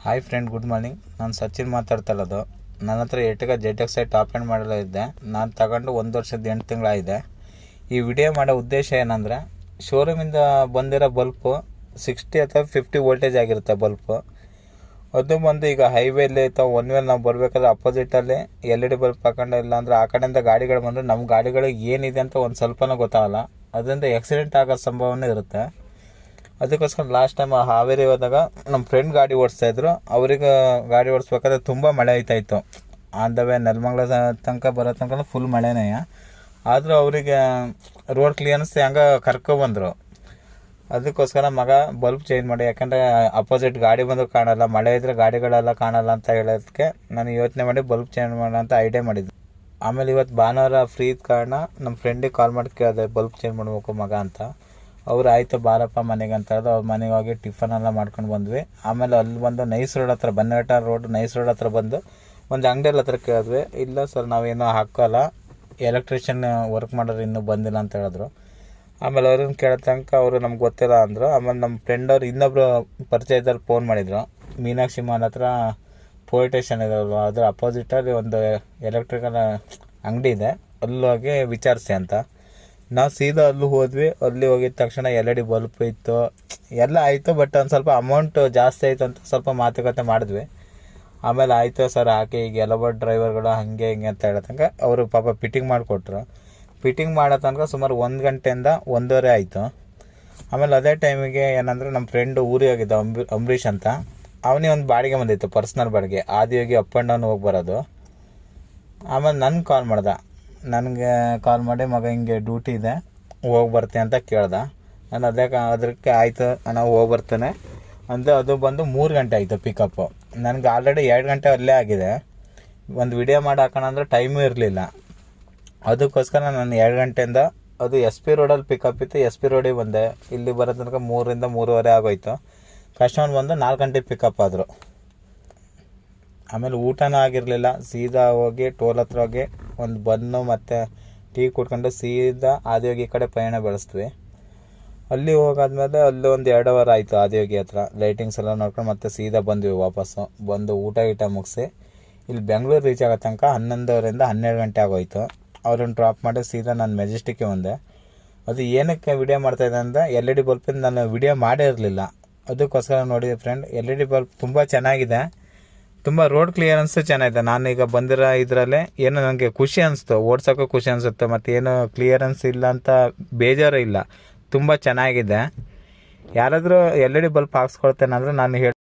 Hi friend, good morning. ನಾನು ಸಚಿನ್ ಮಾತಾಡ್ತಾ ಇರೋದು. ನನ್ನ ಹತ್ರ ಎರ್ಟಿಗಾ ZX ಟಾಪ್ ಎಂಡ್ ಮಾಡಲ್ಲ ಇದ್ದೆ. ನಾನು ತಗೊಂಡು 1 ವರ್ಷದ 8 ತಿಂಗಳಾಗಿದೆ. ಈ ವಿಡಿಯೋ ಮಾಡೋ ಉದ್ದೇಶ ಏನಂದರೆ, ಶೋರೂಮಿಂದ ಬಂದಿರೋ ಬಲ್ಪು 60 ಅಥವಾ 50 ವೋಲ್ಟೇಜ್ ಆಗಿರುತ್ತೆ ಬಲ್ಪು. ಅದು ಬಂದು ಈಗ ಹೈವೇಲಿ ಅಥವಾ ಒನ್ ವೇಲಿ ನಾವು ಬರಬೇಕಾದ್ರೆ ಅಪೋಸಿಟಲ್ಲಿ LED ಬಲ್ಪ್ ಹಾಕೊಂಡು, ಇಲ್ಲ ಅಂದರೆ ಆ ಕಡೆಯಿಂದ ಗಾಡಿಗಳು ಬಂದರೆ ನಮ್ಮ ಗಾಡಿಗಳಿಗೆ ಏನಿದೆ ಅಂತ ಒಂದು ಸ್ವಲ್ಪನೂ ಗೊತ್ತಾಗಲ್ಲ. ಅದರಿಂದ ಆಕ್ಸಿಡೆಂಟ್ ಆಗೋ ಸಂಭವನೂ ಇರುತ್ತೆ. ಅದಕ್ಕೋಸ್ಕರ ಲಾಸ್ಟ್ ಟೈಮ್ ಹಾವೇರಿ ಹೋದಾಗ ನಮ್ಮ ಫ್ರೆಂಡ್ ಗಾಡಿ ಓಡಿಸ್ತಾಯಿದ್ರು. ಅವ್ರಿಗೆ ಗಾಡಿ ಓಡಿಸ್ಬೇಕಾದ್ರೆ ತುಂಬ ಮಳೆ ಆಯ್ತಾಯಿತ್ತು. ಆನ್ ದ ವೇ ನೆಲಮಂಗಲ ತನಕ ಬರೋ ತನಕ ಫುಲ್ ಮಳೆನೇ. ಆದರೂ ಅವರಿಗೆ ರೋಡ್ ಕ್ಲಿಯರೆನ್ಸ್ ಹೆಂಗೆ ಕರ್ಕೊಬಂದರು. ಅದಕ್ಕೋಸ್ಕರ ಮಗ ಬಲ್ಬ್ ಚೇಂಜ್ ಮಾಡಿ, ಯಾಕಂದರೆ ಅಪೋಸಿಟ್ ಗಾಡಿ ಬಂದರೂ ಕಾಣಲ್ಲ, ಮಳೆ ಇದ್ದರೆ ಗಾಡಿಗಳೆಲ್ಲ ಕಾಣಲ್ಲ ಅಂತ ಹೇಳೋದಕ್ಕೆ ನಾನು ಯೋಚನೆ ಮಾಡಿ ಬಲ್ಬ್ ಚೇಂಜ್ ಮಾಡೋಣ ಅಂತ ಐಡಿಯಾ ಮಾಡಿದ್ದೆ. ಆಮೇಲೆ ಇವತ್ತು ಭಾನುವಾರ ಫ್ರೀ ಇದ್ದ ಕಾರಣ ನಮ್ಮ ಫ್ರೆಂಡಿಗೆ ಕಾಲ್ ಮಾಡಿ ಕೇಳಿದೆ, ಬಲ್ಬ್ ಚೇಂಜ್ ಮಾಡಬೇಕು ಮಗ ಅಂತ. ಅವ್ರು ಆಯಿತು ಬಾರಪ್ಪ ಮನೆಗೆ ಅಂತ ಹೇಳಿದ್ರು. ಅವ್ರ ಮನೆಗೆ ಹೋಗಿ ಟಿಫನೆಲ್ಲ ಮಾಡ್ಕೊಂಡು ಬಂದ್ವಿ. ಆಮೇಲೆ ಅಲ್ಲಿ ಬಂದು ನೈಸ್ ರೋಡ್ ಹತ್ರ, ಬನ್ನಘಟ್ಟ ರೋಡ್ ನೈಸ್ ರೋಡ್ ಹತ್ರ ಬಂದು ಒಂದು ಅಂಗಡಿಯಲ್ಲಿ ಹತ್ರ ಕೇಳಿದ್ವಿ. ಇಲ್ಲ ಸರ್, ನಾವೇನೂ ಹಾಕೋಲ್ಲ, ಎಲೆಕ್ಟ್ರಿಷಿಯನ್ ವರ್ಕ್ ಮಾಡೋರು ಇನ್ನೂ ಬಂದಿಲ್ಲ ಅಂತ ಹೇಳಿದ್ರು. ಆಮೇಲೆ ಅವ್ರನ್ನ ಕೇಳೋ ತನಕ ಅವರು ನಮ್ಗೆ ಗೊತ್ತಿಲ್ಲ ಅಂದರು. ಆಮೇಲೆ ನಮ್ಮ ಫ್ರೆಂಡ್ ಅವ್ರು ಇನ್ನೊಬ್ಬರು ಪರಿಚಯದಲ್ಲಿ ಫೋನ್ ಮಾಡಿದರು. ಮೀನಾಕ್ಷಿ ಮಾಲ್ ಹತ್ರ ಪೊಲೀಸ್ ಸ್ಟೇಷನ್ ಇದಾವಲ್ವ, ಅದ್ರ ಅಪೋಸಿಟಲ್ಲಿ ಒಂದು ಎಲೆಕ್ಟ್ರಿಕಲ್ ಅಂಗಡಿ ಇದೆ, ಅಲ್ಲಿ ಹೋಗಿ ವಿಚಾರಿಸಿ ಅಂತ. ನಾವು ಸೀದಾ ಅಲ್ಲಿ ಹೋದ್ವಿ. ಅಲ್ಲಿ ಹೋಗಿದ ತಕ್ಷಣ LED ಬಲ್ಪ್ ಇತ್ತು, ಎಲ್ಲ ಆಯಿತು. ಬಟ್ ಒಂದು ಸ್ವಲ್ಪ ಅಮೌಂಟ್ ಜಾಸ್ತಿ ಆಯಿತು ಅಂತ ಸ್ವಲ್ಪ ಮಾತುಕತೆ ಮಾಡಿದ್ವಿ. ಆಮೇಲೆ ಆಯಿತು ಸರ್ ಹಾಕಿ, ಈಗ ಎಲ್ಲ ಡ್ರೈವರ್ಗಳು ಹಾಗೆ ಹಿಂಗೆ ಅಂತ ಹೇಳೋ ತನಕ ಅವರು ಪಾಪ ಫಿಟ್ಟಿಂಗ್ ಮಾಡಿಕೊಟ್ರು. ಫಿಟ್ಟಿಂಗ್ ಮಾಡೋ ತನಕ ಸುಮಾರು 1 ಗಂಟೆಯಿಂದ 1:30 ಆಯಿತು. ಆಮೇಲೆ ಅದೇ ಟೈಮಿಗೆ ಏನಂದರೆ ನಮ್ಮ ಫ್ರೆಂಡು ಊರಿಗೆ ಹೋಗಿದ್ದ, ಅಂಬರೀಷ್ ಅಂತ. ಅವನಿಗೆ ಒಂದು ಬಾಡಿಗೆ ಬಂದಿತ್ತು, ಪರ್ಸ್ನಲ್ ಬಾಡಿಗೆ, ಆದಿಯೋಗಿ ಅಪ್ ಆ್ಯಂಡ್ ಡೌನ್ ಹೋಗಿ ಬರೋದು. ಆಮೇಲೆ ನನಗೆ ಕಾಲ್ ಮಾಡ್ದೆ. ನನಗೆ ಕಾಲ್ ಮಾಡಿ, ಮಗ ಹಿಂಗೆ ಡ್ಯೂಟಿ ಇದೆ, ಹೋಗಿ ಬರ್ತೀನಿ ಅಂತ ಕೇಳ್ದೆ. ನಾನು ಅದಕ್ಕೆ ಆಯಿತು ನಾವು ಹೋಗಿ ಬರ್ತೇನೆ ಅಂದರೆ, ಅದು ಬಂದು 3 ಗಂಟೆ ಆಯಿತು ಪಿಕಪ್ಪು. ನನಗೆ ಆಲ್ರೆಡಿ 2 ಗಂಟೆ ಅಲ್ಲೇ ಆಗಿದೆ. ಒಂದು ವಿಡಿಯೋ ಮಾಡಿ ಹಾಕೋಣ ಅಂದರೆ ಟೈಮೂ ಇರಲಿಲ್ಲ. ಅದಕ್ಕೋಸ್ಕರ ನಾನು 2 ಗಂಟೆಯಿಂದ, ಅದು SP ರೋಡಲ್ಲಿ ಪಿಕಪ್ ಇತ್ತು, SP ರೋಡಿಗೆ ಬಂದೆ. ಇಲ್ಲಿ ಬರೋ ತನಕ 3ರಿಂದ 3:30 ಆಗೋಯ್ತು. ಕಸ್ಟಮರ್ ಬಂದು 4 ಗಂಟೆಗೆ ಪಿಕಪ್ ಆದರು. ಆಮೇಲೆ ಊಟನೂ ಆಗಿರಲಿಲ್ಲ. ಸೀದಾ ಹೋಗಿ ಟೋಲ್ ಹತ್ರ ಹೋಗಿ ಒಂದು ಬನ್ನು ಮತ್ತು ಟೀ ಕುಡ್ಕೊಂಡು ಸೀದಾ ಆದಿಯೋಗಿ ಕಡೆ ಪಯಣ ಬೆಳೆಸ್ತೀವಿ. ಅಲ್ಲಿ ಹೋಗಾದ್ಮೇಲೆ ಅಲ್ಲಿ ಒಂದು 2 ಅವರ್ ಆಯಿತು. ಆದಿಯೋಗಿ ಹತ್ರ ಲೈಟಿಂಗ್ಸ್ ಎಲ್ಲ ನೋಡ್ಕೊಂಡು ಮತ್ತೆ ಸೀದಾ ಬಂದ್ವಿ ವಾಪಸ್ಸು. ಬಂದು ಊಟ ಮುಗಿಸಿ ಇಲ್ಲಿ ಬೆಂಗಳೂರು ರೀಚ್ ಆಗೋ ತನಕ 11:30ರಿಂದ 12 ಗಂಟೆ ಆಗೋಯ್ತು. ಅವ್ರನ್ನ ಡ್ರಾಪ್ ಮಾಡಿ ಸೀದಾ ನಾನು ಮೆಜೆಸ್ಟಿಕ್ಗೆ ಬಂದೆ. ಅದು ಏನಕ್ಕೆ ವಿಡಿಯೋ ಮಾಡ್ತಾಯಿದ್ದೆ ಅಂದರೆ, LED ಬಲ್ಪಿಂದ ನಾನು ವಿಡಿಯೋ ಮಾಡೇ ಇರಲಿಲ್ಲ. ಅದಕ್ಕೋಸ್ಕರ ನೋಡಿದೆ ಫ್ರೆಂಡ್, LED ಬಲ್ಪ್ ತುಂಬ ಚೆನ್ನಾಗಿದೆ, ತುಂಬ ರೋಡ್ ಕ್ಲಿಯರೆನ್ಸು ಚೆನ್ನಾಗಿದೆ. ನಾನೀಗ ಬಂದಿರೋ ಇದರಲ್ಲೇ ಏನೋ ನನಗೆ ಖುಷಿ ಅನಿಸ್ತು, ಓಡ್ಸೋಕ್ಕೂ ಖುಷಿ ಅನಿಸುತ್ತೆ, ಮತ್ತು ಏನು ಕ್ಲಿಯರೆನ್ಸ್ ಇಲ್ಲ ಅಂತ ಬೇಜಾರು ಇಲ್ಲ, ತುಂಬ ಚೆನ್ನಾಗಿದೆ. ಯಾರಾದರೂ LED ಬಲ್ಪ್ ಹಾಕ್ಸ್ಕೊಳ್ತೇನೆ ಅಂದರೆ ನಾನು